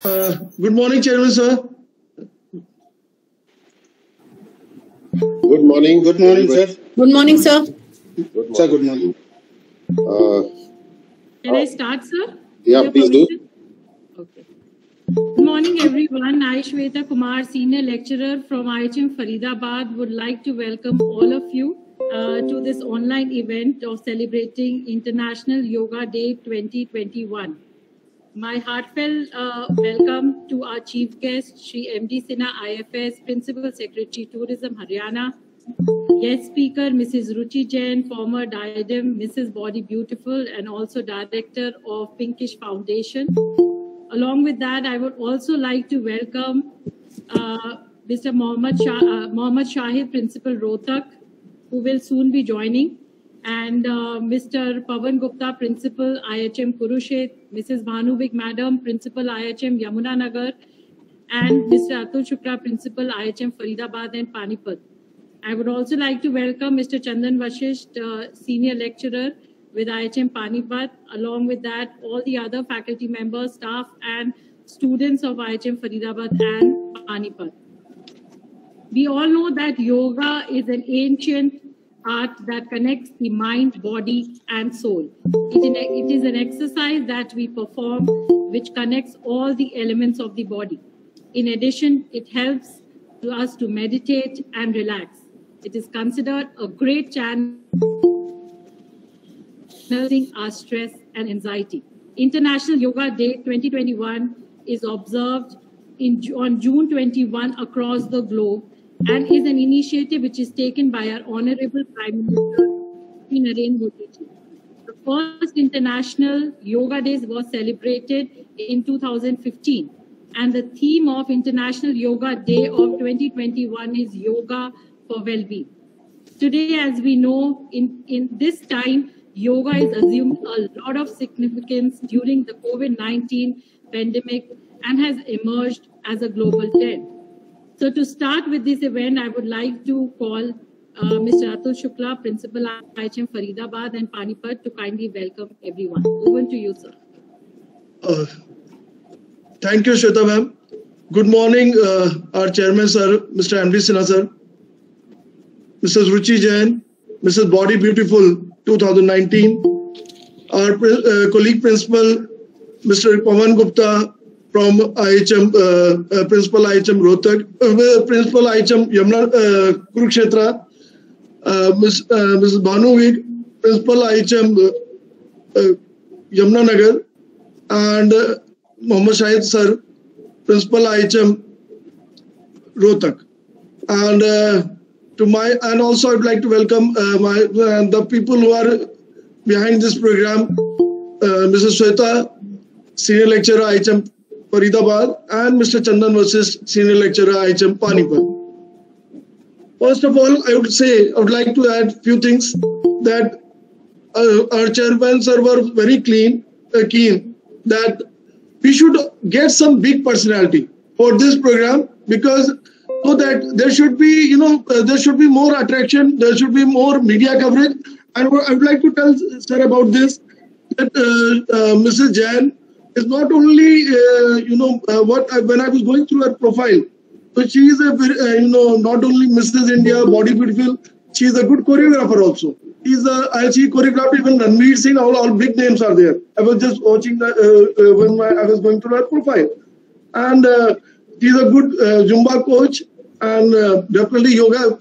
Good morning, Chairman, sir. Good morning. Good morning, sir. Good morning, sir. Sir, good morning. Can I start, sir? Yeah, please do. Okay. Good morning, everyone. I, Shweta Kumar, Senior Lecturer from IHM Faridabad, would like to welcome all of you to this online event of celebrating International Yoga Day 2021. My heartfelt welcome to our chief guest, Shri M.D. Sinha, IFS, Principal Secretary, Tourism, Haryana. Guest speaker, Mrs. Ruchi Jain, former Diadem, Mrs. Body Beautiful, and also Director of Pinkish Foundation. Along with that, I would also like to welcome Mr. Mohammad Shahid, Principal Rohtak, who will soon be joining, and Mr. Pavan Gupta, Principal IHM Kurukshetra, Mrs. Bhanuvik Madam, Principal IHM Yamunanagar, and Mr. Atul Shukla, Principal IHM Faridabad and Panipat. I would also like to welcome Mr. Chandan Vashisht, Senior Lecturer with IHM Panipat. Along with that, all the other faculty members, staff, and students of IHM Faridabad and Panipat. We all know that yoga is an ancient art that connects the mind, body, and soul. It is an exercise that we perform which connects all the elements of the body. In addition, it helps us to meditate and relax. It is considered a great channel our stress and anxiety. International Yoga Day 2021 is observed on June 21 across the globe and is an initiative which is taken by our Honorable Prime Minister, Narendra Modi. The first International Yoga Days was celebrated in 2015, and the theme of International Yoga Day of 2021 is Yoga for Well-being. Today, as we know, in this time, yoga is assumed a lot of significance during the COVID-19 pandemic and has emerged as a global trend. So to start with this event, I would like to call Mr. Atul Shukla, Principal IHM Faridabad and Panipat, to kindly welcome everyone. Over to you, sir. Thank you, Shweta ma'am. Good morning, our Chairman, sir, Mr. M.D. Sinha, sir, Mrs. Ruchi Jain, Mrs. Body Beautiful 2019, our colleague principal, Mr. Pavan Gupta from IHM, Principal IHM Rohtak, Principal IHM Kurukshetra, Mrs. Bhanuvik, Principal IHM Yamunanagar, and Mohammad Shahid sir, Principal IHM Rohtak. And also I'd like to welcome the people who are behind this program, Mrs. Shweta, Senior Lecturer IHM Faridabad, and Mr. Chandan Vashisht, Senior Lecturer IHM Panipat. First of all, I would like to add a few things that our chairman sir were very keen that we should get some big personality for this program, because so that there should be, there should be more attraction, there should be more media coverage. And I would like to tell sir about this, that Mrs. Jain is not only, when I was going through her profile, so she is a, not only Mrs. India, Body Beautiful, she is a good choreographer also. She choreographed even Ranveer Singh, all big names are there. I was just watching when I was going through her profile. And she's a good Zumba coach, and definitely yoga,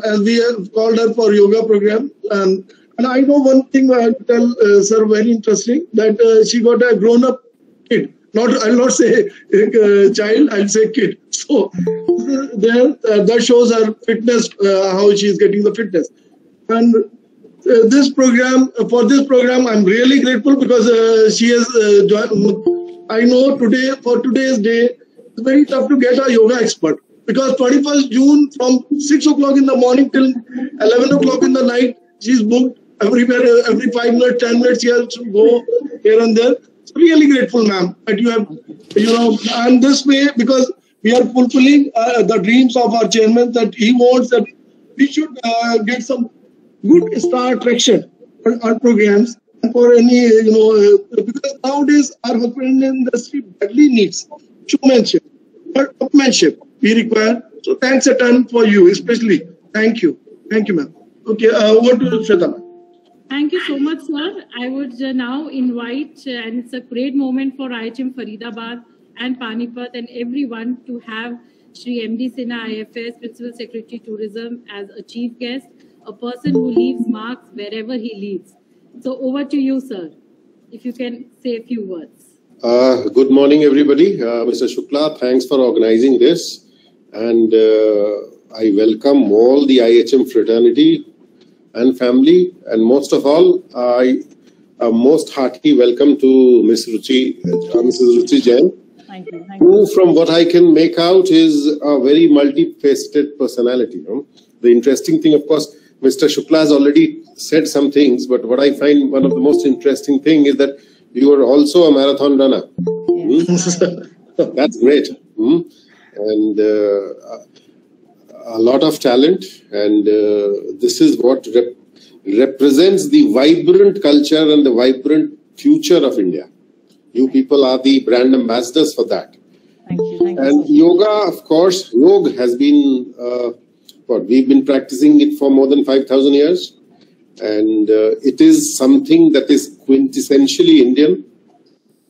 as we have called her for yoga program. And I know one thing I tell sir, very interesting, that she got a grown-up kid. I'll not say child, I'll say kid. So that shows her fitness, how she is getting the fitness. And for this program, I'm really grateful, because she has joined. I know for today's day, it's very tough to get a yoga expert, because 21st June from 6 o'clock in the morning till 11 o'clock in the night, she's booked everywhere, every 5 minutes, 10 minutes, she has to go here and there. So really grateful, ma'am, that you have, and this way, because we are fulfilling the dreams of our chairman, that he wants that we should get some good star attraction on our programs, for any, because nowadays our hospitality industry badly needs showmanship, but upmanship we require. So thanks a ton for you, especially. Thank you, ma'am. Okay, over to Shweta. Thank you so much, sir. I would now invite, and it's a great moment for IHM Faridabad and Panipat and everyone to have Shri M.D. Sinha IFS, Principal Secretary Tourism, as a chief guest, a person who leaves marks wherever he leads. So over to you, sir, if you can say a few words. Good morning, everybody. Mr. Shukla, thanks for organizing this. And I welcome all the IHM fraternity and family. And most of all, a most hearty welcome to Mrs. Ruchi Jain, who, from what I can make out, is a very multifaceted personality. The interesting thing, of course, Mr. Shukla has already said some things, but what I find one of the most interesting thing is that you are also a marathon runner. That's great. And a lot of talent, and this is what represents the vibrant culture and the vibrant future of India. You people are the brand ambassadors for that. Thank you. And yoga, of course, yoga has been we've been practicing it for more than 5,000 years. And it is something that is quintessentially Indian,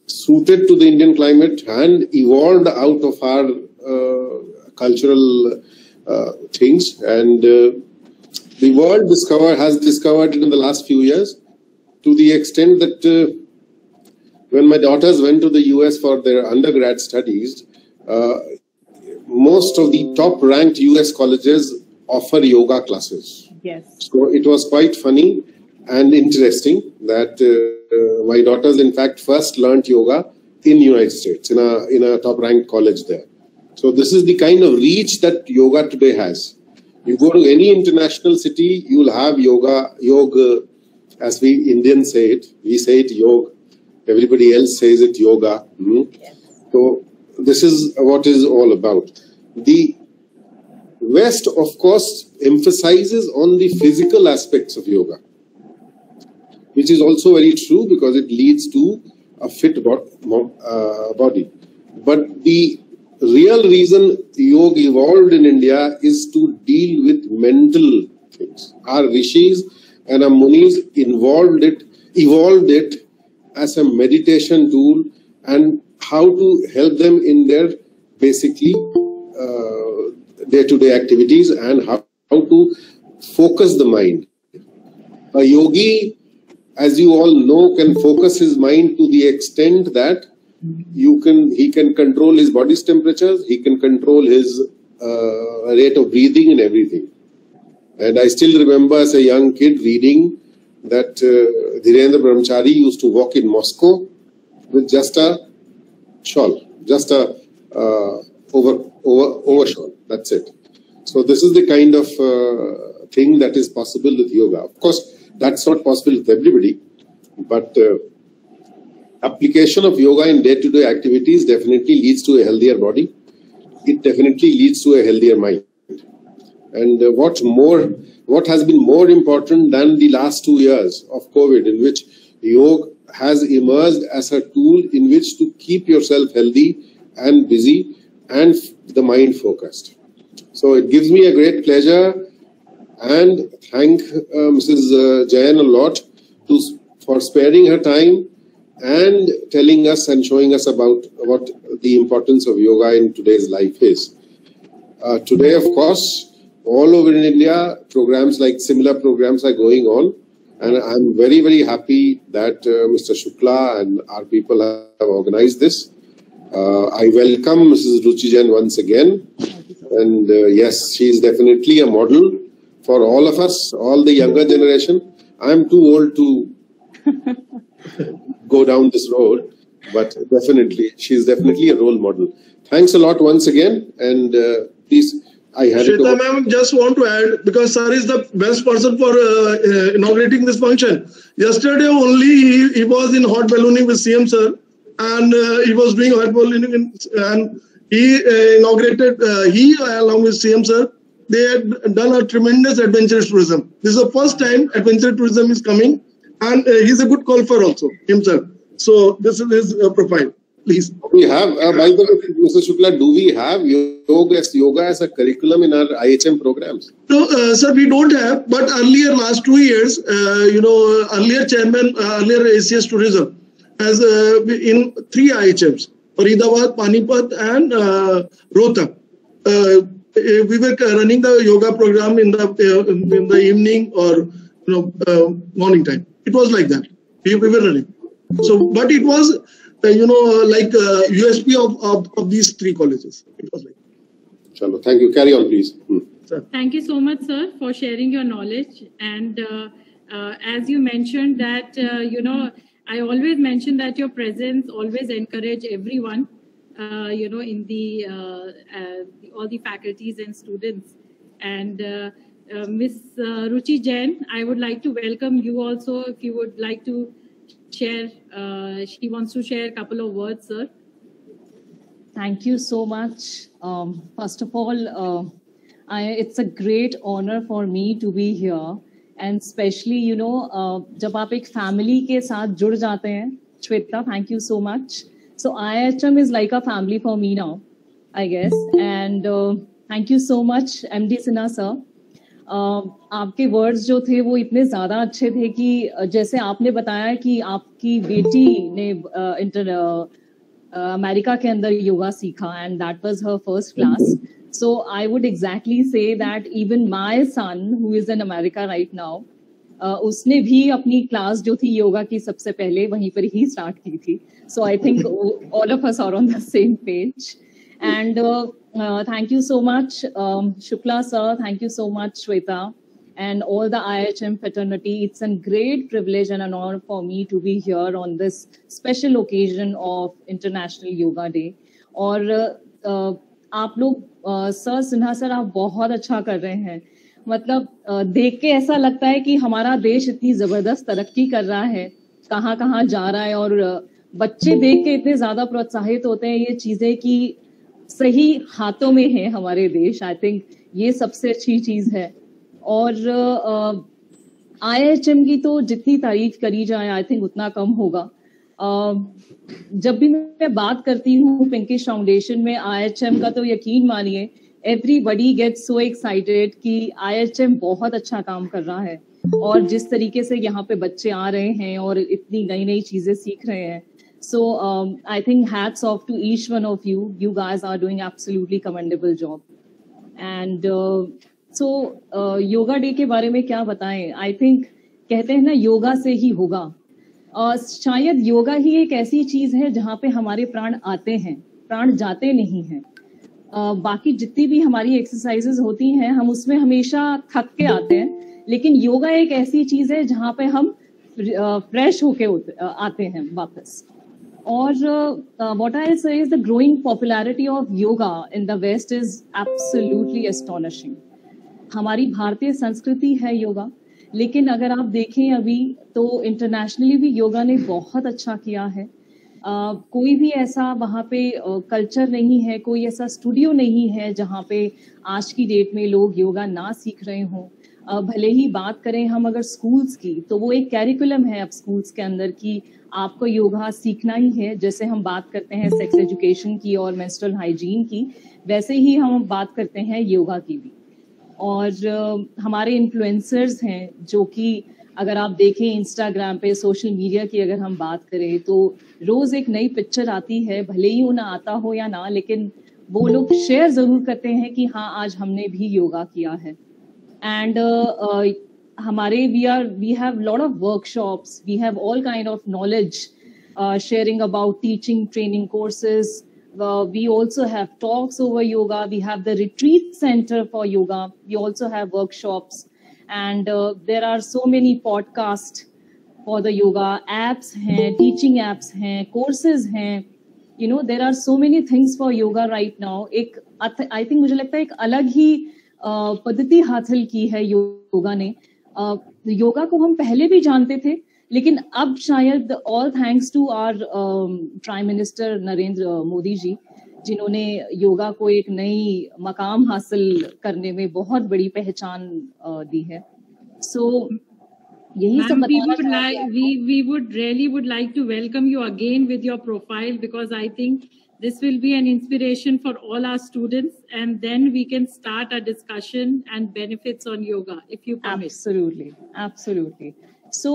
suited to the Indian climate, and evolved out of our cultural things. And the world has discovered it in the last few years, to the extent that when my daughters went to the US for their undergrad studies, most of the top-ranked US colleges offer yoga classes. Yes. So it was quite funny and interesting that my daughters, in fact, first learnt yoga in United States, in a top-ranked college there. So this is the kind of reach that yoga today has. You go to any international city, you will have yoga, as we Indians say it. We say it yoga. Everybody else says it yoga. Yes. So this is what is all about. The West, of course, emphasizes on the physical aspects of yoga, which is also very true because it leads to a fit body. But the real reason yoga evolved in India is to deal with mental things. Our rishis and our munis evolved it as a meditation tool, and how to help them in their basically day-to-day activities, and how to focus the mind. A yogi, as you all know, can focus his mind to the extent that he can control his body's temperatures, he can control his rate of breathing and everything. And I still remember as a young kid reading that Dhirendra Brahmachari used to walk in Moscow with just a shawl, just a over shawl. That's it. So this is the kind of thing that is possible with yoga. Of course, that's not possible with everybody, but application of yoga in day-to-day activities definitely leads to a healthier body. It definitely leads to a healthier mind. And what has been more important than the last 2 years of COVID, in which yoga has emerged as a tool in which to keep yourself healthy and busy and the mind focused. So it gives me a great pleasure and thank Mrs. Jain a lot for sparing her time and telling us and showing us about what the importance of yoga in today's life is. Today, of course, all over in India, similar programs are going on, and I'm very, very happy that Mr. Shukla and our people have organized this. I welcome Mrs. Ruchi Jain once again, and yes, she is definitely a model for all of us, all the younger generation. I'm too old to go down this road, but definitely, she's definitely a role model. Thanks a lot once again, and please, I had Shweta ma'am, just want to add, because sir is the best person for inaugurating this function. Yesterday only he was in hot ballooning with CM sir, and he was doing hot ballooning, and he inaugurated, he along with CM sir, they had done a tremendous adventure tourism. This is the first time adventure tourism is coming, and he's a good golfer also himself. So this is his profile. please. We have, by the way, Mr. Shukla, do we have yoga as a curriculum in our IHM programs? No, sir, we don't have. But earlier, last 2 years, earlier chairman, earlier ACS Tourism has in 3 IHMs, Faridabad, Panipat, and Rohtak. We were running the yoga program in the evening or morning time. It was like that. We were running. So, but it was like USP of these 3 colleges. It was like. Chalo, thank you. Carry on, please. Thank you so much, sir, for sharing your knowledge. And as you mentioned that, I always mention that your presence always encourage everyone, in the all the faculties and students. And Miss Ruchi Jain, I would like to welcome you also. If you would like to share, she wants to share a couple of words, sir. Thank you so much. First of all, it's a great honor for me to be here. And especially, जब आप एक family के साथ जुड़ जाते हैं, Shweta, thank you so much. So IHM is like a family for me now, I guess. And thank you so much, MD Sinha sir. आपके words जो थे वो इतने ज़्यादा अच्छे थे कि जैसे आपने बताया कि आपकी बेटी ने अमेरिका के अंदर योगा सीखा and that was her first class. So I would exactly say that even my son, who is in America right now, उसने भी अपनी क्लास जो थी योगा की सबसे पहले वहीं पर ही स्टार्ट की थी. So I think all of us are on the same page. And thank you so much, Shukla sir. Thank you so much, Shweta, and all the IHM fraternity. It's a great privilege and an honor for me to be here on this special occasion of International Yoga Day. और आप लोग sir Sinha sir आप बहुत अच्छा कर रहे हैं. मतलब देख के ऐसा लगता है कि हमारा देश इतनी जबरदस्त तरक्की कर रहा है, कहाँ कहाँ जा रहा है, और बच्चे देख के इतने ज्यादा प्रोत्साहित होते हैं ये चीजें कि सही हाथों में है हमारे देश. आई थिंक ये सबसे अच्छी चीज है. और IHM की तो जितनी तारीफ करी जाए आई थिंक उतना कम होगा. जब भी मैं बात करती हूँ पिंकिश फाउंडेशन में IHM का, तो यकीन मानिए एवरीबडी गेट्स सो एक्साइटेड कि IHM बहुत अच्छा काम कर रहा है. और जिस तरीके से यहाँ पे बच्चे आ रहे हैं और इतनी नई नई चीजें सीख रहे हैं, so I think hats off to each one of you. You guys are doing absolutely commendable job. And yoga day के बारे में क्या बताएं. आई थिंक कहते हैं ना योगा से ही होगा. शायद योगा ही एक ऐसी चीज है जहाँ पे हमारे प्राण आते हैं, प्राण जाते नहीं हैं. बाकी जितनी भी हमारी एक्सरसाइजेज होती हैं हम उसमें हमेशा थक के आते हैं, लेकिन योगा एक ऐसी चीज है जहाँ पे हम फ्रेश होके आते हैं वापस. और what I'll say is the growing popularity of yoga in the West is absolutely astonishing. हमारी भारतीय संस्कृति है योगा, लेकिन अगर आप देखें अभी तो इंटरनेशनली भी योगा ने बहुत अच्छा किया है. कोई भी ऐसा वहाँ पे कल्चर नहीं है, कोई ऐसा स्टूडियो नहीं है जहाँ पे आज की डेट में लोग योगा ना सीख रहे हों. भले ही बात करें हम अगर स्कूल्स की, तो वो एक कैरिकुलम है अब स्कूल्स के अंदर कि आपको योगा सीखना ही है. जैसे हम बात करते हैं सेक्स एजुकेशन की और मेंस्ट्रुअल हाइजीन की, वैसे ही हम बात करते हैं योगा की भी. और हमारे इन्फ्लुएंसर्स हैं जो कि अगर आप देखें इंस्टाग्राम पे, सोशल मीडिया की अगर हम बात करें, तो रोज एक नई पिक्चर आती है, भले ही उन्हें आता हो या ना, लेकिन वो लोग शेयर जरूर करते हैं कि हाँ आज हमने भी योगा किया है. एंड हमारे we have lot of workshops, we have all kind of knowledge sharing about teaching, training courses. We also have talks over yoga. We have the retreat center for yoga. We also have workshops, and there are so many podcasts for the yoga. Apps hain, teaching apps hain, courses hain. There are so many things for yoga right now. I think मुझे लगता है एक अलग ही पद्धति हासिल की है योगा ने. योगा को हम पहले भी जानते थे, लेकिन अब शायद all thanks to our prime minister Narendra Modi ji, जिन्होंने योगा को एक नई मकाम हासिल करने में बहुत बड़ी पहचान दी है. सो यही सब बताना we would really would like to welcome you again with your profile, because I think this will be an inspiration for all our students, and then we can start a discussion and benefits on yoga, if you permit. Absolutely, absolutely. So,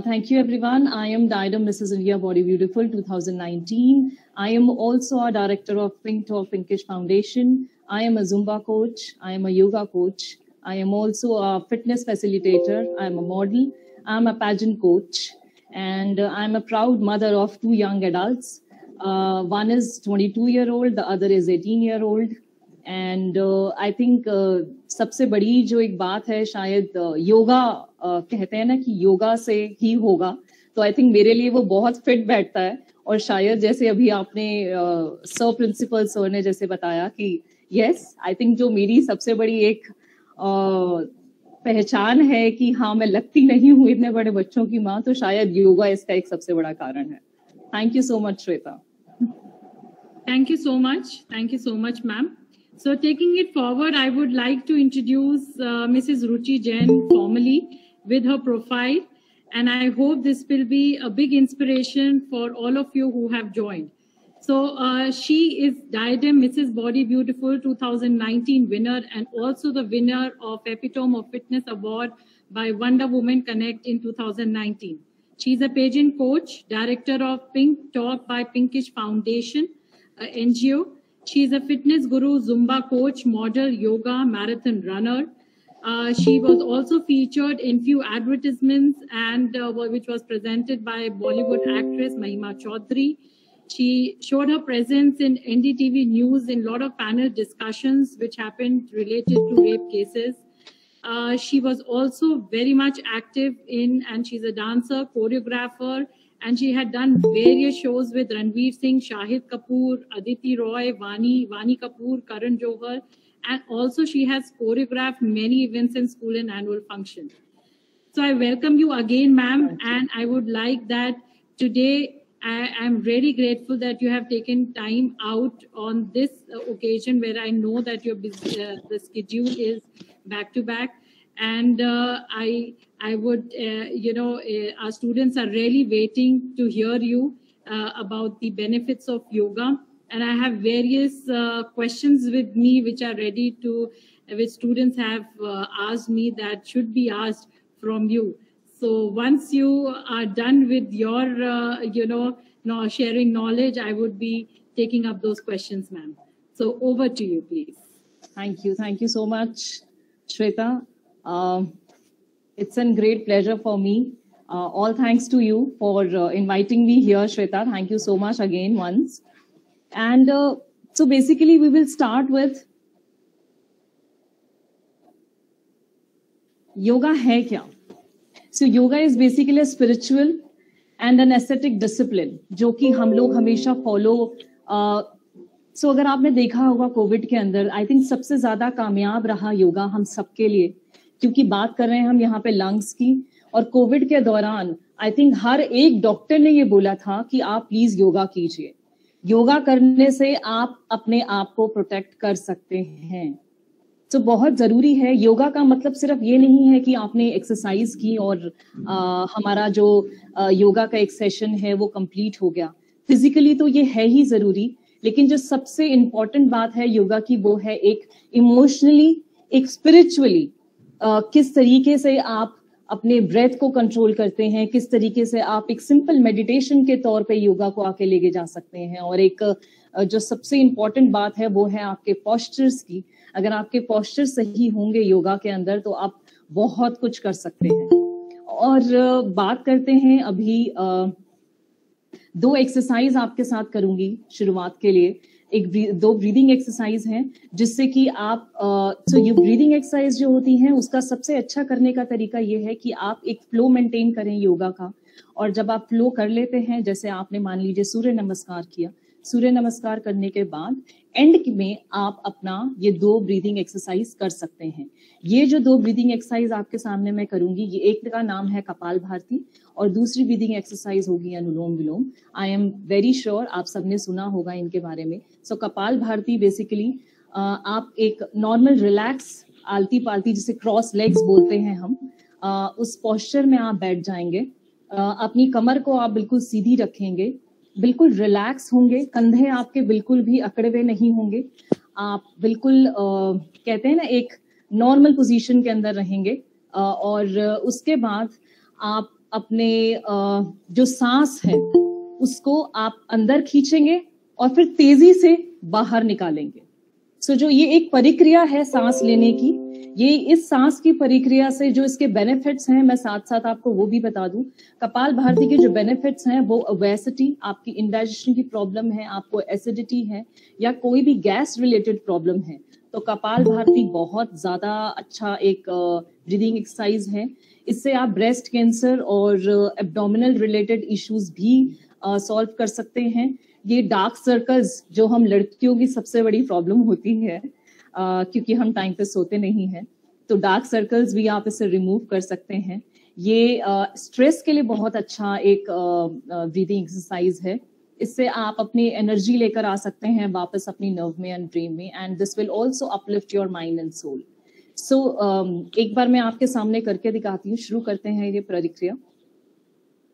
thank you everyone. I am Diadem Mrs. India Body Beautiful 2019. I am also a director of Pink Talk Pinkish Foundation. I am a Zumba coach. I am a yoga coach. I am also a fitness facilitator. I am a model. I am a pageant coach. And I am a proud mother of 2 young adults. One is 22-year-old, the other is 18-year-old. And I think सबसे बड़ी जो एक बात है शायद योगा कहते हैं ना कि योगा से ही होगा, तो आई थिंक मेरे लिए वो बहुत फिट बैठता है. और शायद जैसे अभी आपने सर प्रिंसिपल सर ने जैसे बताया कि यस, आई थिंक जो मेरी सबसे बड़ी एक पहचान है कि हाँ मैं लगती नहीं हूँ इतने बड़े बच्चों की माँ, तो शायद योगा इसका एक सबसे बड़ा कारण है. Thank you so much Shweta. Thank you so much, ma'am. So taking it forward, I would like to introduce Mrs. Ruchi Jain formally with her profile, and I hope this will be a big inspiration for all of you who have joined. So she is Diadem Mrs. Body Beautiful 2019 winner, and also the winner of Epitome of Fitness Award by Wonder Woman Connect in 2019. She's a pageant coach, director of Pink Talk by Pinkish Foundation, NGO. She is a fitness guru, Zumba coach, model, yoga, marathon runner. She was also featured in few advertisements, and which was presented by Bollywood actress Mahima Chaudhary. She showed her presence in NDTV News in a lot of panel discussions which happened related to rape cases. She was also very much active in, and she's a dancer, choreographer, and she had done various shows with Ranveer Singh, Shahid Kapoor, Aditi Roy, Vani Kapoor, Karan Johar, and also she has choreographed many events in school and annual functions. So I welcome you again, ma'am, and I would like that today I am really grateful that you have taken time out on this occasion where I know that your the schedule is back to back. And I would, our students are really waiting to hear you about the benefits of yoga. And I have various questions with me which are ready to, which students have asked me that should be asked from you. So once you are done with your, sharing knowledge, I would be taking up those questions, ma'am. So over to you, please. Thank you. Thank you so much, Shweta. It's a great pleasure for me. All thanks to you for inviting me here, Shweta. Thank you so much again once. And so basically we will start with yoga hai kya? So yoga is basically a spiritual and an ascetic discipline जो कि हम लोग हमेशा follow. So अगर आपने देखा होगा Covid के अंदर आई थिंक सबसे ज्यादा कामयाब रहा योगा हम सबके लिए, क्योंकि बात कर रहे हैं हम यहाँ पे लंग्स की. और कोविड के दौरान आई थिंक हर एक डॉक्टर ने ये बोला था कि आप प्लीज योगा कीजिए. योगा करने से आप अपने आप को प्रोटेक्ट कर सकते हैं. तो बहुत जरूरी है. योगा का मतलब सिर्फ ये नहीं है कि आपने एक्सरसाइज की और हमारा जो योगा का एक सेशन है वो कंप्लीट हो गया. फिजिकली तो ये है ही जरूरी, लेकिन जो सबसे इम्पोर्टेंट बात है योगा की वो है एक इमोशनली, एक स्पिरिचुअली किस तरीके से आप अपने ब्रेथ को कंट्रोल करते हैं, किस तरीके से आप एक सिंपल मेडिटेशन के तौर पे योगा को आके लेके जा सकते हैं. और एक जो सबसे इम्पोर्टेंट बात है वो है आपके पोस्चर्स की. अगर आपके पोस्चर सही होंगे योगा के अंदर तो आप बहुत कुछ कर सकते हैं. और बात करते हैं अभी 2 एक्सरसाइज आपके साथ करूंगी शुरुआत के लिए. 2 ब्रीदिंग एक्सरसाइज हैं जिससे कि आप ये ब्रीदिंग एक्सरसाइज जो होती हैं उसका सबसे अच्छा करने का तरीका ये है कि आप एक फ्लो मेंटेन करें योगा का. और जब आप फ्लो कर लेते हैं, जैसे आपने मान लीजिए सूर्य नमस्कार किया, सूर्य नमस्कार करने के बाद एंड में आप अपना ये 2 ब्रीदिंग एक्सरसाइज कर सकते हैं. ये जो 2 ब्रीदिंग एक्सरसाइज आपके सामने मैं करूंगी, ये एक का नाम है कपाल भारती और दूसरी ब्रीदिंग एक्सरसाइज होगी अनुलोम विलोम. आई एम वेरी श्योर आप सबने सुना होगा इनके बारे में. सो कपाल भारती बेसिकली आप एक नॉर्मल रिलैक्स आलती पालती, जिसे क्रॉस लेग्स बोलते हैं हम, उस पोस्चर में आप बैठ जाएंगे। अपनी कमर को आप बिल्कुल सीधी रखेंगे, बिल्कुल रिलैक्स होंगे, कंधे आपके बिल्कुल भी अकड़े हुए नहीं होंगे। आप बिल्कुल कहते हैं ना एक नॉर्मल पोजीशन के अंदर रहेंगे। और उसके बाद आप अपने जो सांस है उसको आप अंदर खींचेंगे और फिर तेजी से बाहर निकालेंगे। सो जो ये एक प्रक्रिया है सांस लेने की, ये इस सांस की प्रक्रिया से जो इसके बेनिफिट्स हैं मैं साथ साथ आपको वो भी बता दूं। कपाल भारती के जो बेनिफिट्स हैं वो ओबेसिटी, आपकी इंडाइजेशन की प्रॉब्लम है, आपको एसिडिटी है या कोई भी गैस रिलेटेड प्रॉब्लम है, तो कपाल भारती बहुत ज्यादा अच्छा एक ब्रीदिंग एक्सरसाइज है। इससे आप ब्रेस्ट कैंसर और एब्डोमिनल रिलेटेड इश्यूज भी सॉल्व कर सकते हैं। ये डार्क सर्कल्स जो हम लड़कियों की सबसे बड़ी प्रॉब्लम होती है क्योंकि हम टाइम पे सोते नहीं हैं, तो डार्क सर्कल्स भी आप इससे रिमूव कर सकते हैं। ये स्ट्रेस के लिए बहुत अच्छा एक ब्रीदिंग एक्सरसाइज है। इससे आप अपनी एनर्जी लेकर आ सकते हैं वापस अपनी नर्व में एंड ड्रीम में, and this will also uplift your mind and soul. So एक बार मैं आपके सामने करके दिखाती हूँ। शुरू करते हैं ये प्रक्रिया।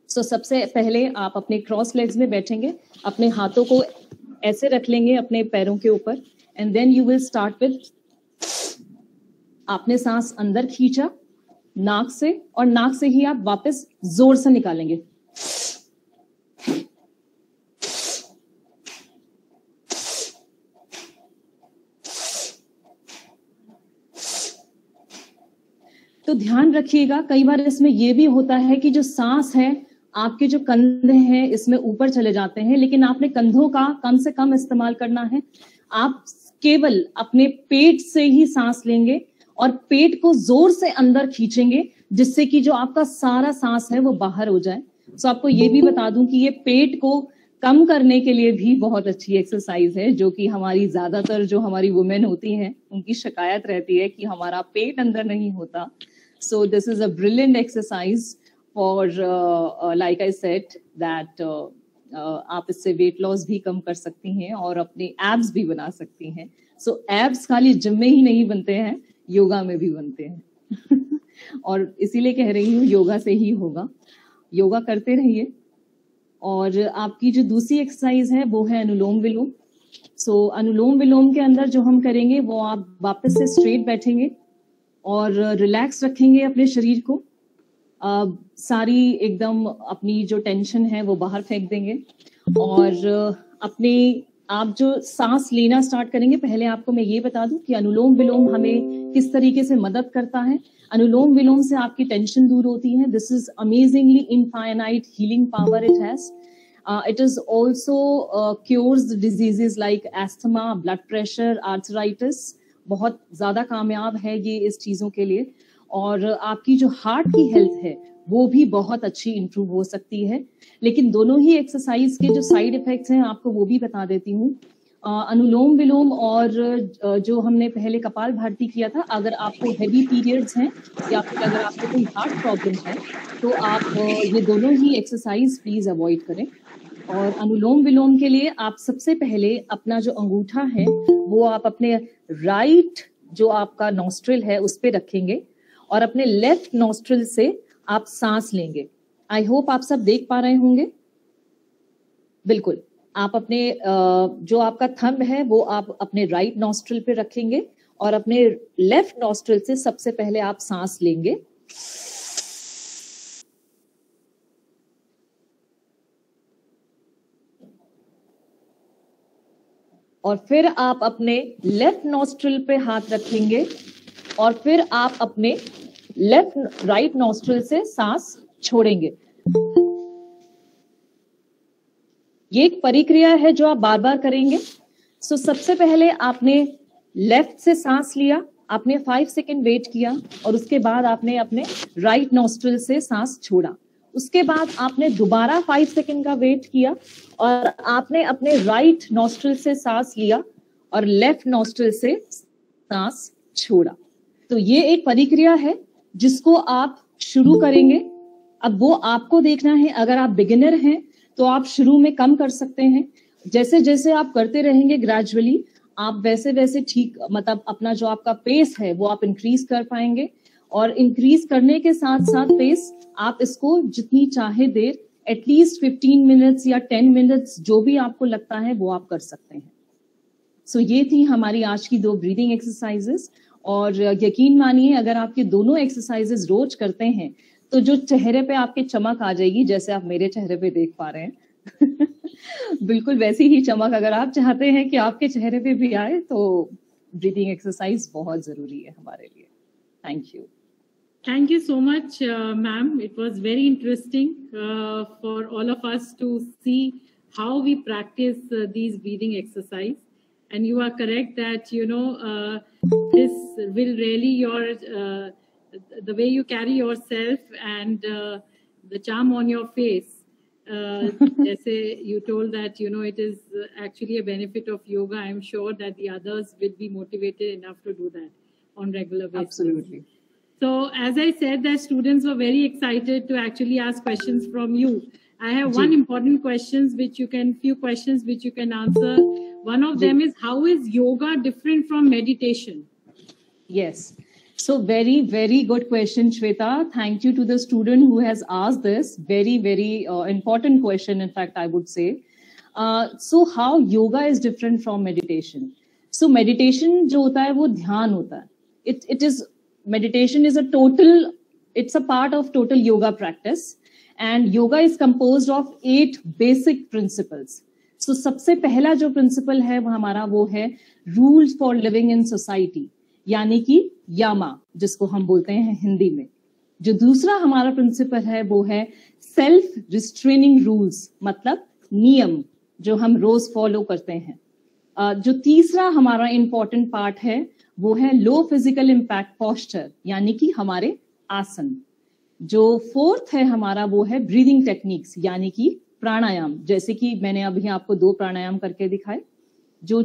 सो सबसे पहले आप अपने क्रॉस लेग्स में बैठेंगे, अपने हाथों को ऐसे रख लेंगे अपने पैरों के ऊपर, and then you will start with, आपने सांस अंदर खींचा नाक से और नाक से ही आप वापस जोर से निकालेंगे। तो ध्यान रखिएगा, कई बार इसमें यह भी होता है कि जो सांस है आपके जो कंधे हैं इसमें ऊपर चले जाते हैं, लेकिन आपने कंधों का कम से कम इस्तेमाल करना है। आप केवल अपने पेट से ही सांस लेंगे और पेट को जोर से अंदर खींचेंगे जिससे कि जो आपका सारा सांस है वो बाहर हो जाए। सो आपको ये भी बता दूं कि ये पेट को कम करने के लिए भी बहुत अच्छी एक्सरसाइज है, जो कि हमारी ज्यादातर जो हमारी वुमेन होती हैं उनकी शिकायत रहती है कि हमारा पेट अंदर नहीं होता। So this is a brilliant exercise for like I said that आप इससे वेट लॉस भी कम कर सकती हैं और अपने एब्स भी बना सकती हैं। सो एब्स खाली जिम में ही नहीं बनते हैं, योगा में भी बनते हैं और इसीलिए कह रही हूँ योगा से ही होगा। योगा करते रहिए। और आपकी जो दूसरी एक्सरसाइज है वो है अनुलोम विलोम। सो अनुलोम विलोम के अंदर जो हम करेंगे वो आप वापस से स्ट्रेट बैठेंगे और रिलैक्स रखेंगे अपने शरीर को। सारी एकदम अपनी जो टेंशन है वो बाहर फेंक देंगे और अपने आप जो सांस लेना स्टार्ट करेंगे। पहले आपको मैं ये बता दूं कि अनुलोम विलोम हमें किस तरीके से मदद करता है। अनुलोम विलोम से आपकी टेंशन दूर होती है। This is amazingly infinite healing power it has. It is also cures diseases like asthma, blood pressure, arthritis. बहुत ज्यादा कामयाब है ये इस चीजों के लिए। और आपकी जो हार्ट की हेल्थ है वो भी बहुत अच्छी इंप्रूव हो सकती है। लेकिन दोनों ही एक्सरसाइज के जो साइड इफेक्ट्स हैं आपको वो भी बता देती हूँ। अनुलोम विलोम और जो हमने पहले कपाल भारती किया था, अगर आपको हेवी पीरियड्स हैं या फिर अगर आपको कोई हार्ट प्रॉब्लम है तो आप ये दोनों ही एक्सरसाइज प्लीज अवॉइड करें। और अनुलोम विलोम के लिए आप सबसे पहले अपना जो अंगूठा है वो आप अपने राइट जो आपका नॉस्ट्रिल है उस पे रखेंगे और अपने लेफ्ट नॉस्ट्रिल से आप सांस लेंगे। आई होप आप सब देख पा रहे होंगे। बिल्कुल, आप अपने जो आपका थंब है वो आप अपने राइट नॉस्ट्रिल पे रखेंगे और अपने लेफ्ट नॉस्ट्रिल से सबसे पहले आप सांस लेंगे। और फिर आप अपने लेफ्ट नॉस्ट्रिल पे हाथ रखेंगे और फिर आप अपने राइट नॉस्ट्रिल से सांस छोड़ेंगे। ये एक प्रक्रिया है जो आप बार बार करेंगे। सो सबसे पहले आपने लेफ्ट से सांस लिया, आपने 5 सेकेंड वेट किया और उसके बाद आपने अपने राइट नॉस्ट्रिल से सांस छोड़ा। उसके बाद आपने दोबारा 5 सेकेंड का वेट किया और आपने अपने राइट नॉस्ट्रिल से सांस लिया और लेफ्ट नॉस्ट्रिल से सांस छोड़ा। तो ये एक प्रक्रिया है जिसको आप शुरू करेंगे। अब वो आपको देखना है, अगर आप बिगिनर हैं तो आप शुरू में कम कर सकते हैं। जैसे जैसे आप करते रहेंगे ग्रेजुअली आप वैसे वैसे ठीक मतलब अपना जो आपका पेस है वो आप इंक्रीज कर पाएंगे। और इंक्रीज करने के साथ साथ पेस आप इसको जितनी चाहे देर एटलीस्ट 15 मिनट्स या 10 मिनट्स जो भी आपको लगता है वो आप कर सकते हैं। सो ये थी हमारी आज की 2 ब्रीदिंग एक्सरसाइजेस, और यकीन मानिए अगर आपके दोनों एक्सरसाइजेस रोज करते हैं तो जो चेहरे पे आपके चमक आ जाएगी, जैसे आप मेरे चेहरे पे देख पा रहे हैं बिल्कुल वैसी ही चमक अगर आप चाहते हैं कि आपके चेहरे पे भी आए तो ब्रीदिंग एक्सरसाइज बहुत जरूरी है हमारे लिए। Thank you. Thank you so much, ma'am. It was very interesting for all of us to see how we practice these breathing exercise. And you are correct that, you know, this will really the way you carry yourself and the charm on your face. Jaise you told that, you know, it is actually a benefit of yoga. I'm sure that the others will be motivated enough to do that on regular basis. Absolutely. So as I said, that students were very excited to actually ask questions from you. I have one important questions few questions which you can answer. One of them is, how is yoga different from meditation? Yes. So very, very good question, Shweta. Thank you to the student who has asked this. Very, very important question, in fact, I would say. So how yoga is different from meditation? So meditation जो होता है वो ध्यान होता है. Meditation is it's a part of total yoga practice, and yoga is composed of 8 basic principles. So सबसे पहला जो principle है वो हमारा वो है rules for living in society, यानी कि यामा जिसको हम बोलते हैं हिंदी में. जो दूसरा हमारा principle है वो है self restraining rules, मतलब नियम जो हम रोज फॉलो करते हैं. जो तीसरा हमारा important part है वो है लो फिजिकल इम्पैक्ट पोस्चर, यानी कि हमारे आसन. जो 4th है हमारा वो है ब्रीदिंग टेक्निक्स, यानी कि प्राणायाम, जैसे कि मैंने अभी आपको 2 प्राणायाम करके दिखाए. जो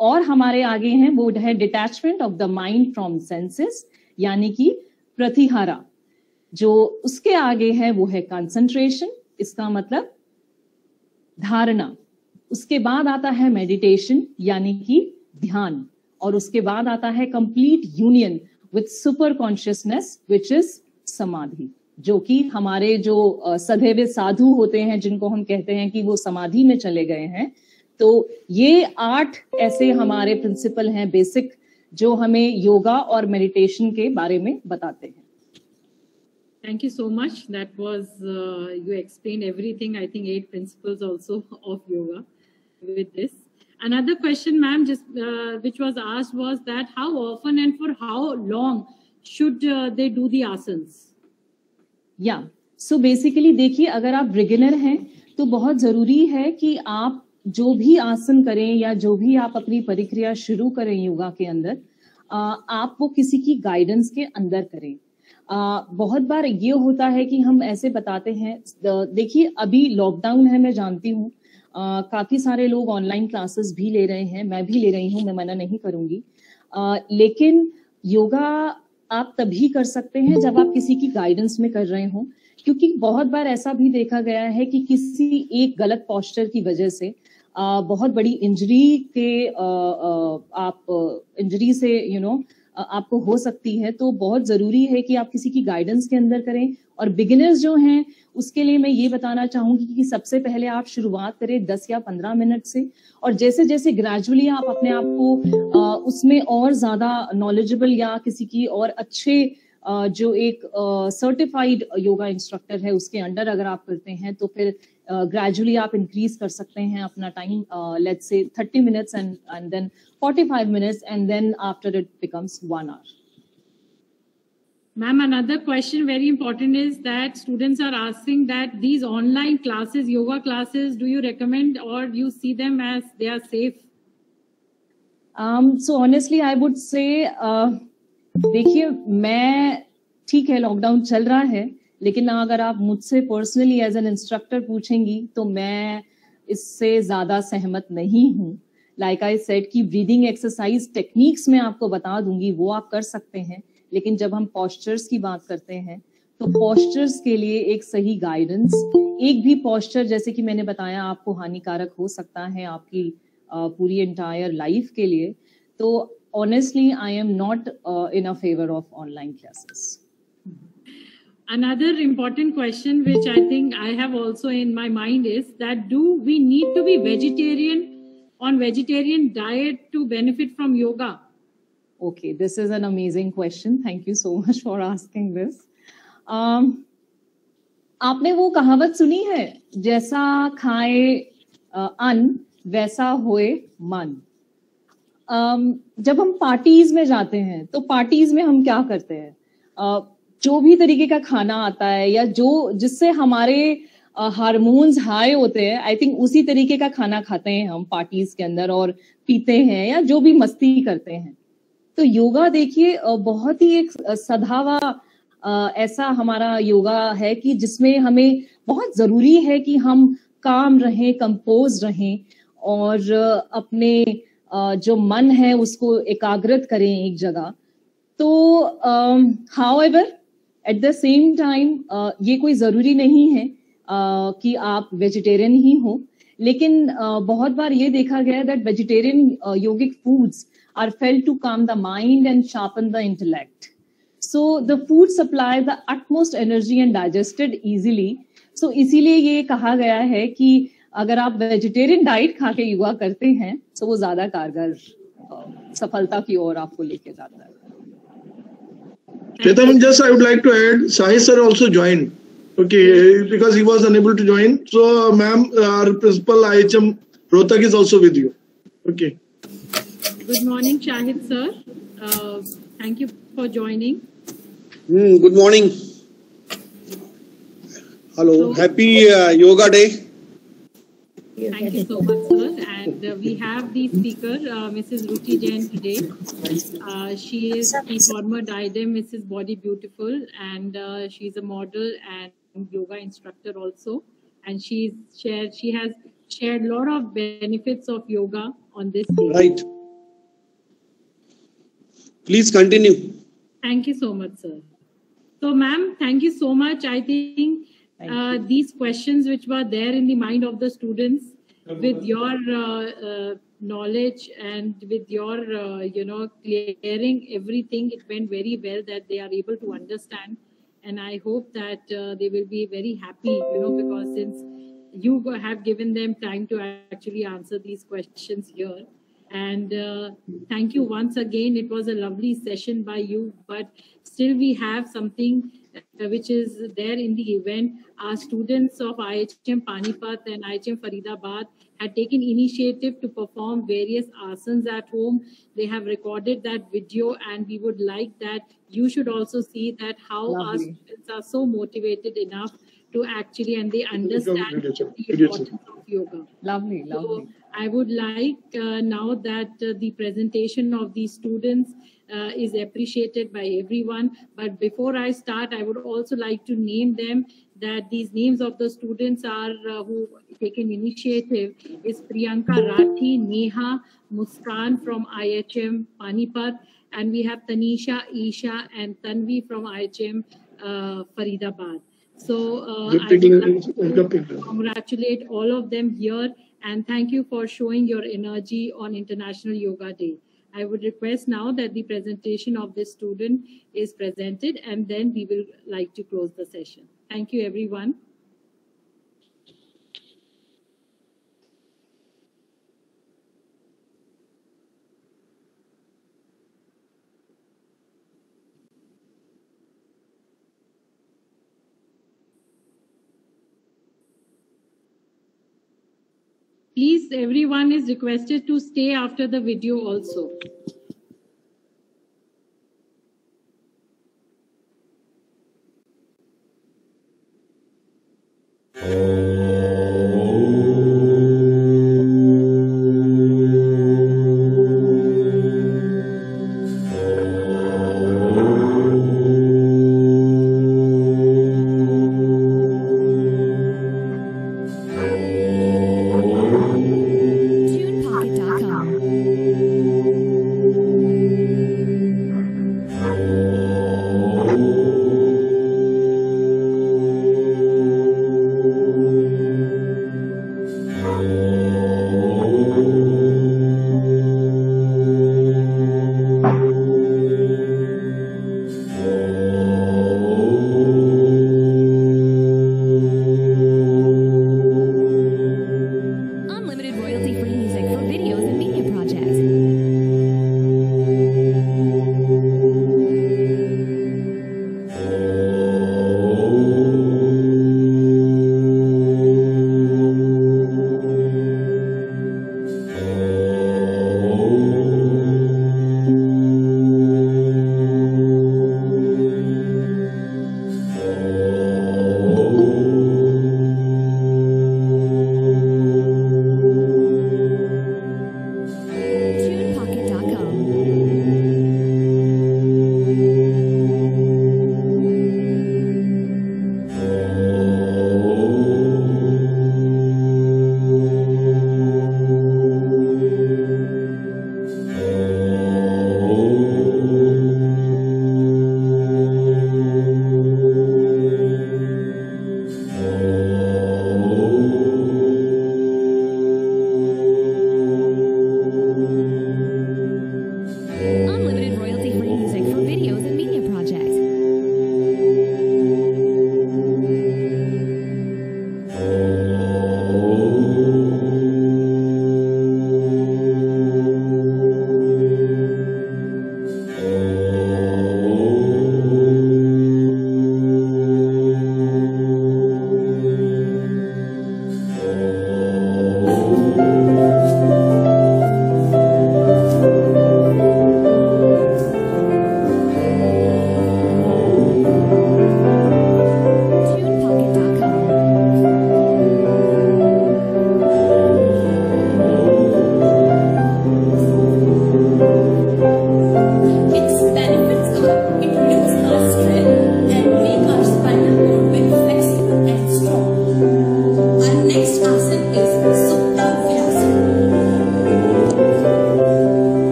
और हमारे आगे हैं वो है detachment of the mind from senses, यानी कि प्रतिहारा. जो उसके आगे है वो है कंसंट्रेशन, इसका मतलब धारणा. उसके बाद आता है मेडिटेशन, यानी कि ध्यान. और उसके बाद आता है complete union with super consciousness which is समाधि, जो कि हमारे जो सधे हुए साधु होते हैं जिनको हम कहते हैं कि वो समाधि में चले गए हैं. तो ये 8 ऐसे हमारे प्रिंसिपल हैं बेसिक, जो हमें योगा और मेडिटेशन के बारे में बताते हैं. Thank you so much. That was you explained everything. I think 8 principles also of yoga with this. Another question, ma'am, just which was asked was that how often and for how long should they do the asanas? Yeah. So basically देखिए, अगर आप beginner हैं तो बहुत जरूरी है कि आप जो भी आसन करें या जो भी आप अपनी प्रक्रिया शुरू करें योगा के अंदर, आप वो किसी की गाइडेंस के अंदर करें. बहुत बार ये होता है कि हम ऐसे बताते हैं, देखिए अभी लॉकडाउन है, मैं जानती हूँ काफी सारे लोग ऑनलाइन क्लासेस भी ले रहे हैं, मैं भी ले रही हूँ, मैं मना नहीं करूंगी. लेकिन योगा आप तभी कर सकते हैं जब आप किसी की गाइडेंस में कर रहे हो, क्योंकि बहुत बार ऐसा भी देखा गया है कि किसी एक गलत पोस्चर की वजह से बहुत बड़ी इंजरी से आपको हो सकती है. तो बहुत जरूरी है कि आप किसी की गाइडेंस के अंदर करें. और बिगिनर्स जो हैं उसके लिए मैं ये बताना चाहूंगी कि सबसे पहले आप शुरुआत करें 10 या 15 मिनट से, और जैसे जैसे ग्रेजुअली आप अपने आप को उसमें और ज्यादा नॉलेजेबल या किसी की और अच्छे जो एक सर्टिफाइड योगा इंस्ट्रक्टर है उसके अंडर अगर आप करते हैं तो फिर ग्रेजुअली आप इंक्रीज कर सकते हैं अपना time, let's say 30 minutes and then 45 minutes and then after it becomes 1 hour. Ma'am, another question very important is that students are asking that these online classes, yoga classes, do you recommend or you see them as they are safe? So honestly, I would say, देखिए मैं ठीक है lockdown चल रहा है, लेकिन अगर आप मुझसे पर्सनली एज एन इंस्ट्रक्टर पूछेंगी तो मैं इससे ज्यादा सहमत नहीं हूँ. लाइक आई सेड कि ब्रीदिंग एक्सरसाइज टेक्निक्स में आपको बता दूंगी, वो आप कर सकते हैं, लेकिन जब हम पोस्चर्स की बात करते हैं तो पोस्चर्स के लिए एक सही गाइडेंस, एक भी पोस्चर जैसे कि मैंने बताया आपको हानिकारक हो सकता है आपकी पूरी एंटायर लाइफ के लिए. तो honestly, I am not in a favor of online classes. Another important question, which I think I have also in my mind, is that do we need to be vegetarian diet to benefit from yoga? Okay, this is an amazing question. Thank you so much for asking this. आपने वो कहावत सुनी है, जैसा खाए अन्न वैसा होए मन. जब हम पार्टीज में जाते हैं तो पार्टीज में हम क्या करते हैं, जो भी तरीके का खाना आता है या जिससे हमारे हार्मोन्स हाई होते हैं, आई थिंक उसी तरीके का खाना खाते हैं हम पार्टीज के अंदर और पीते हैं या जो भी मस्ती करते हैं. तो योगा देखिए बहुत ही एक सधावा ऐसा हमारा योगा है कि जिसमें हमें बहुत जरूरी है कि हम काम रहें, कंपोज रहें और अपने जो मन है उसको एकाग्रत करें एक जगह. तो however at the same time ये कोई जरूरी नहीं है कि आप वेजिटेरियन ही हो, लेकिन बहुत बार ये देखा गया है that vegetarian yogic foods are felt to calm the mind and sharpen the intellect. So the food supply the utmost energy and digested easily. So इसीलिए ये कहा गया है कि अगर आप वेजिटेरियन डाइट खा के योगा करते हैं तो वो ज्यादा कारगर सफलता की ओर आपको लेके जाता है. Shweta, just I would like to add, Sahis sir also joined. Okay, because he was unable to join. So, ma'am, our principal IHM Rohtak is also with you. Okay. Good morning, Shahid sir. Thank you for joining. Good morning. Hello. So, happy Yoga Day. Thank you so much, sir. And we have the speaker, Mrs. Ruchi Jain today. She is the former diadem Mrs. Body Beautiful, and she is a model and yoga instructor also. And she has shared a lot of benefits of yoga on this day. Right. Please continue. Thank you so much, sir. So, ma'am, thank you so much. I think these questions which were there in the mind of the students, with your knowledge and with your, clearing everything, it went very well that they are able to understand. And I hope that they will be very happy, because since you have given them time to actually answer these questions here. And thank you once again. It was a lovely session by you, but still we have something which is there in the event. Our students of IHM Panipat and IHM Faridabad had taken initiative to perform various asanas at home. They have recorded that video, and we would like that you should also see that how our students are so motivated enough to actually, and they understand the importance of yoga. Lovely. So I would like now that the presentation of these students is appreciated by everyone. But before I start, I would also like to name them, that these names of the students are who taken initiative is Priyanka Rathi, Neha, Muskan from IHM Panipat, and we have Tanisha, Isha and Tanvi from IHM Faridabad. So I would like to congratulate all of them here, and thank you for showing your energy on International Yoga Day. I would request now that the presentation of this student is presented, and then we will like to close the session. Thank you, everyone. Please, everyone is requested to stay after the video also.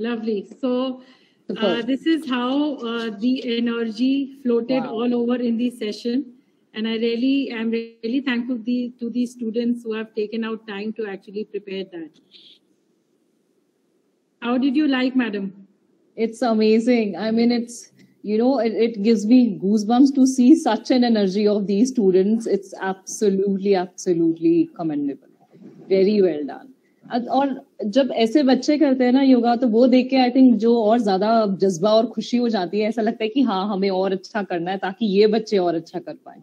Lovely. So Superb. this is how the energy floated Wow. all over in the session. And I really am really thankful to the students who have taken out time to actually prepare that. How did you like, madam? It's amazing. I mean, it's, it gives me goosebumps to see such an energy of these students. It's absolutely, absolutely commendable. Very well done. और जब ऐसे बच्चे करते हैं ना योगा तो वो देख के आई थिंक जो और ज्यादा जज्बा और खुशी हो जाती है. ऐसा लगता है कि हाँ हमें और अच्छा करना है ताकि ये बच्चे और अच्छा कर पाए.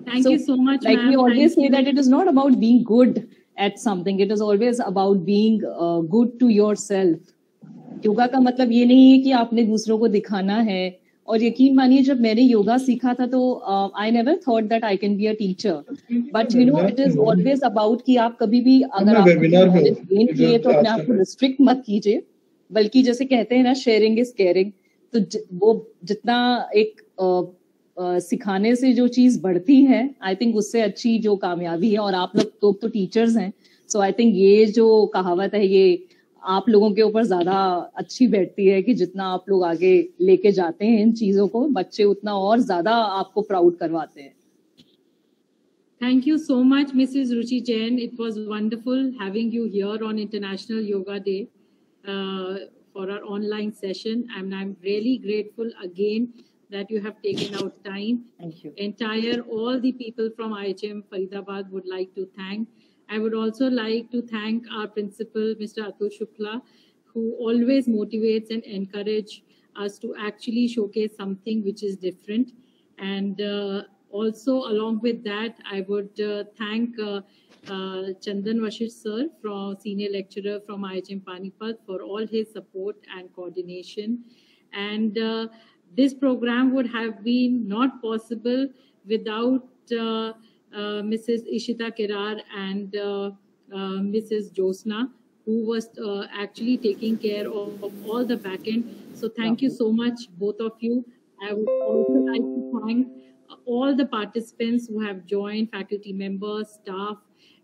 Thank you so much, Like ma'am. we always Thank say you. that it is not about being good at something. It is always about being good to yourself. Yoga का मतलब ये नहीं है कि आपने दूसरों को दिखाना है. और यकीन मानिए जब मैंने योगा सीखा था तो I never thought that I can be a teacher. But it is always about कि आप कभी भी अगर आप नॉलेज गेन किए तो अपने आप को रिस्ट्रिक्ट मत कीजिए, बल्कि जैसे कहते हैं ना शेयरिंग इज केयरिंग. तो वो जितना एक सिखाने से जो चीज बढ़ती है आई थिंक उससे अच्छी जो कामयाबी है. और आप लोग तो टीचर्स हैं, सो आई थिंक ये जो कहावत है ये आप लोगों के ऊपर ज्यादा अच्छी बैठती है कि जितना आप लोग आगे लेके जाते हैं इन चीजों को, बच्चे उतना और ज्यादा आपको प्राउड करवाते हैं. Thank you so much, Mrs. Ruchi Jain. It was wonderful having you here on International Yoga Day for our online session. And I'm really grateful again that you have taken out time. Thank you. All the people from IHM Faridabad would like to thank. I would also like to thank our principal, Mr. Atul Shukla, who always motivates and encourages us to actually showcase something which is different. And also along with that, I would thank Chandan Vashish sir, senior lecturer from IHM Panipat, for all his support and coordination. And this program would have been not possible without Mrs. Ishita Kirar and Mrs. Josna, who was actually taking care of all the back end. So thank you so much, both of you. I would also like to thank all the participants who have joined, faculty members, staff,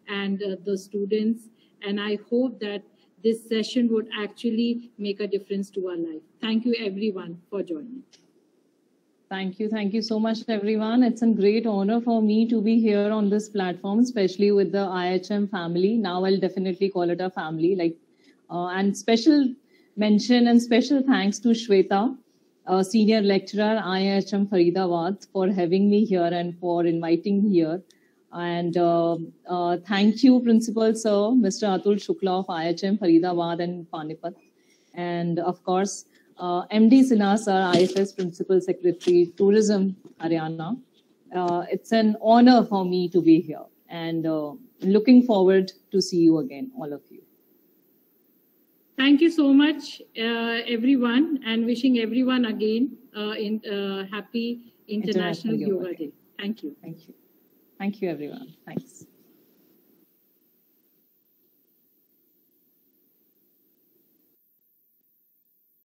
and the students. And I hope that this session would actually make a difference to our life. Thank you everyone for joining. Thank you so much everyone. It's a great honor for me to be here on this platform, especially with the IHM family. Now I'll definitely call it a family. And special mention and special thanks to Shweta, senior lecturer IHM Faridabad, for having me here and for inviting me here. And thank you, Principal Sir, Mr. Atul Shukla of IHM Faridabad and Panipat. And of course, MD Sinha Sir, IFS Principal Secretary, Tourism, Haryana. It's an honor for me to be here and looking forward to see you again, all of you. Thank you so much, everyone, and wishing everyone again happy International Yoga Day. Thank you. Thank you. Thank you, everyone. Thanks.